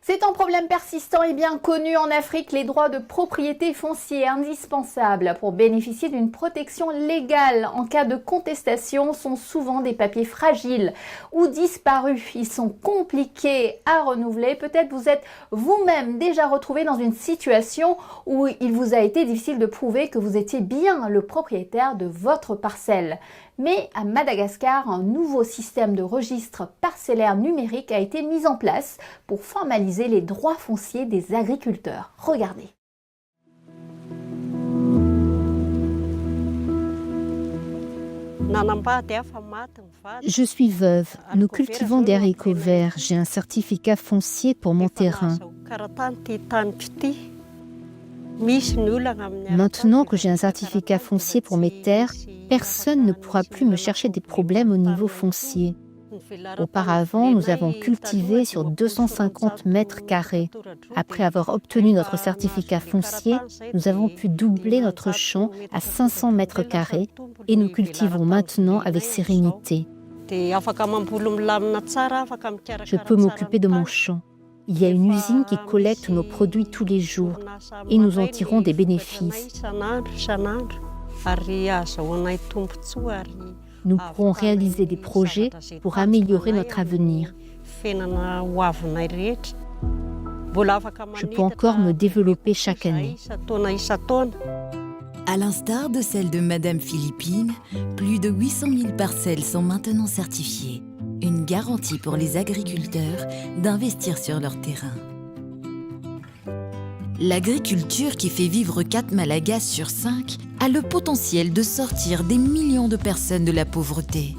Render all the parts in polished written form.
C'est un problème persistant et bien connu en Afrique. Les droits de propriété foncière indispensables pour bénéficier d'une protection légale en cas de contestation sont souvent des papiers fragiles ou disparus. Ils sont compliqués à renouveler. Peut-être vous êtes vous-même déjà retrouvé dans une situation où il vous a été difficile de prouver que vous étiez bien le propriétaire de votre parcelle. Mais à Madagascar, un nouveau système de registre parcellaire numérique a été mis en place pour formaliser les droits fonciers des agriculteurs. Regardez. Je suis veuve. Nous cultivons des haricots verts. J'ai un certificat foncier pour mon terrain. Maintenant que j'ai un certificat foncier pour mes terres, personne ne pourra plus me chercher des problèmes au niveau foncier. Auparavant, nous avons cultivé sur 250 mètres carrés. Après avoir obtenu notre certificat foncier, nous avons pu doubler notre champ à 500 mètres carrés et nous cultivons maintenant avec sérénité. Je peux m'occuper de mon champ. Il y a une usine qui collecte nos produits tous les jours et nous en tirons des bénéfices. Nous pourrons réaliser des projets pour améliorer notre avenir. Je peux encore me développer chaque année. À l'instar de celle de Madame Philippine, plus de 800 000 parcelles sont maintenant certifiées. Une garantie pour les agriculteurs d'investir sur leur terrain. L'agriculture qui fait vivre 4 Malagasy sur 5 a le potentiel de sortir des millions de personnes de la pauvreté.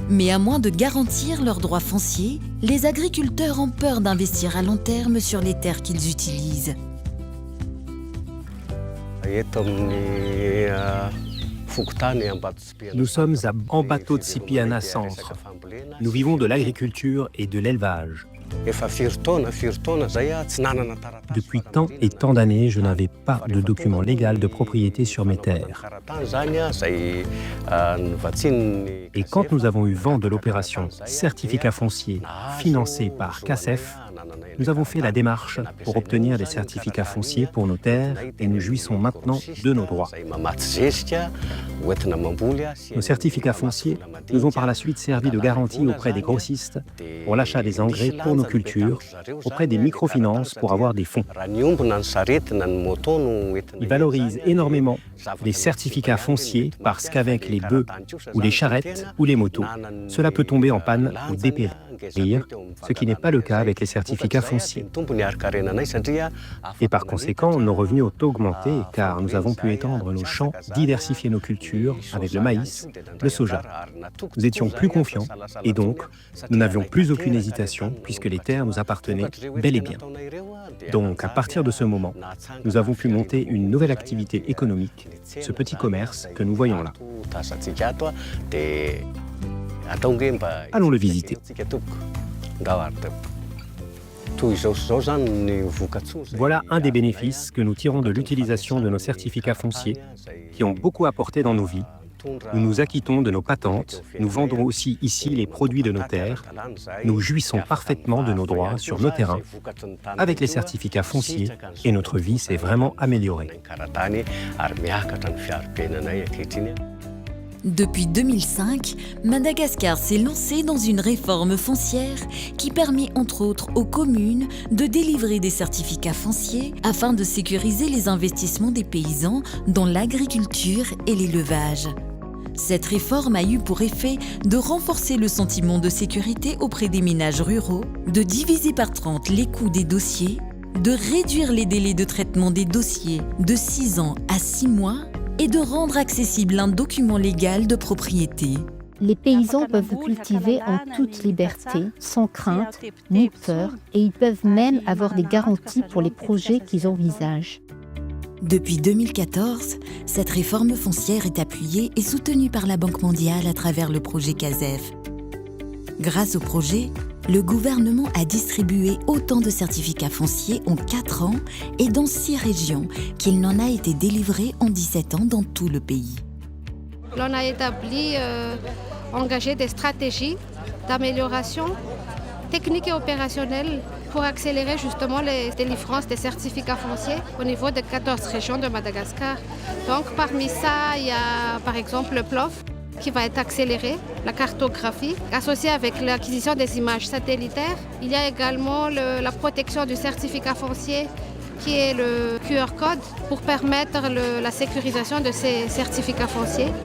Mais à moins de garantir leurs droits fonciers, les agriculteurs ont peur d'investir à long terme sur les terres qu'ils utilisent. Nous sommes à Ambato-Tsipiana Centre. Nous vivons de l'agriculture et de l'élevage. Depuis tant et tant d'années, je n'avais pas de document légal de propriété sur mes terres. Et quand nous avons eu vent de l'opération Certificat foncier financée par CACEF, nous avons fait la démarche pour obtenir des certificats fonciers pour nos terres et nous jouissons maintenant de nos droits. Nos certificats fonciers nous ont par la suite servi de garantie auprès des grossistes pour l'achat des engrais pour nos cultures, auprès des microfinances pour avoir des fonds. Ils valorisent énormément les certificats fonciers parce qu'avec les bœufs ou les charrettes ou les motos, cela peut tomber en panne ou dépérir, ce qui n'est pas le cas avec les certificats fonciers. Et par conséquent, nos revenus ont augmenté car nous avons pu étendre nos champs, diversifier nos cultures avec le maïs, le soja. Nous étions plus confiants et donc nous n'avions plus aucune hésitation puisque les terres nous appartenaient bel et bien. Donc à partir de ce moment, nous avons pu monter une nouvelle activité économique, ce petit commerce que nous voyons là. Allons le visiter. Voilà un des bénéfices que nous tirons de l'utilisation de nos certificats fonciers qui ont beaucoup apporté dans nos vies. Nous nous acquittons de nos patentes, nous vendons aussi ici les produits de nos terres, nous jouissons parfaitement de nos droits sur nos terrains avec les certificats fonciers et notre vie s'est vraiment améliorée. Depuis 2005, Madagascar s'est lancé dans une réforme foncière qui permet entre autres aux communes de délivrer des certificats fonciers afin de sécuriser les investissements des paysans dans l'agriculture et l'élevage. Cette réforme a eu pour effet de renforcer le sentiment de sécurité auprès des ménages ruraux, de diviser par 30 les coûts des dossiers, de réduire les délais de traitement des dossiers de 6 ans à 6 mois et de rendre accessible un document légal de propriété. Les paysans peuvent cultiver en toute liberté, sans crainte ni peur, et ils peuvent même avoir des garanties pour les projets qu'ils envisagent. Depuis 2014, cette réforme foncière est appuyée et soutenue par la Banque mondiale à travers le projet CASEF. Grâce au projet, le gouvernement a distribué autant de certificats fonciers en 4 ans et dans 6 régions qu'il n'en a été délivré en 17 ans dans tout le pays. On a engagé des stratégies d'amélioration technique et opérationnelle pour accélérer justement les délivrances des certificats fonciers au niveau des 14 régions de Madagascar. Donc parmi ça, il y a par exemple le PLOF qui va être accéléré, la cartographie, associée avec l'acquisition des images satellitaires. Il y a également la protection du certificat foncier qui est le QR code pour permettre la sécurisation de ces certificats fonciers.